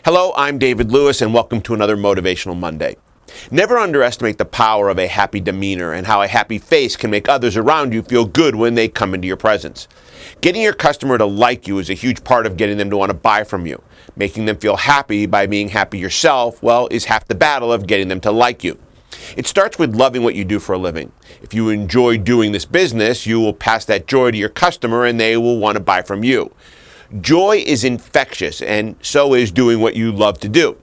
Hello, I'm David Lewis, and welcome to another Motivational Monday. Never underestimate the power of a happy demeanor and how a happy face can make others around you feel good when they come into your presence. Getting your customer to like you is a huge part of getting them to want to buy from you. Making them feel happy by being happy yourself, well, is half the battle of getting them to like you. It starts with loving what you do for a living. If you enjoy doing this business, you will pass that joy to your customer and they will want to buy from you. Joy is infectious, and so is doing what you love to do.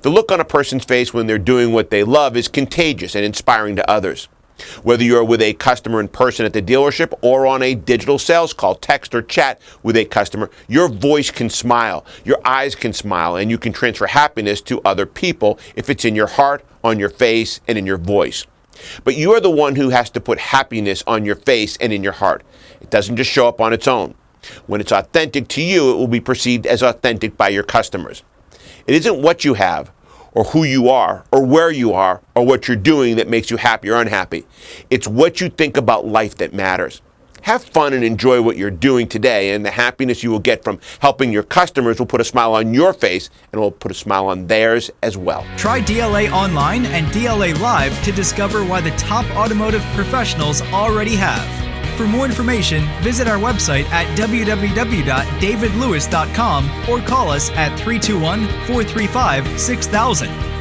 The look on a person's face when they're doing what they love is contagious and inspiring to others. Whether you're with a customer in person at the dealership or on a digital sales call, text, or chat with a customer, your voice can smile, your eyes can smile, and you can transfer happiness to other people if it's in your heart, on your face, and in your voice. But you are the one who has to put happiness on your face and in your heart. It doesn't just show up on its own. When it's authentic to you, it will be perceived as authentic by your customers. It isn't what you have, or who you are, or where you are, or what you're doing that makes you happy or unhappy. It's what you think about life that matters. Have fun and enjoy what you're doing today, and the happiness you will get from helping your customers will put a smile on your face and will put a smile on theirs as well. Try DLA Online and DLA Live to discover why the top automotive professionals already have. For more information, visit our website at www.davidlewis.com or call us at 321-435-6000.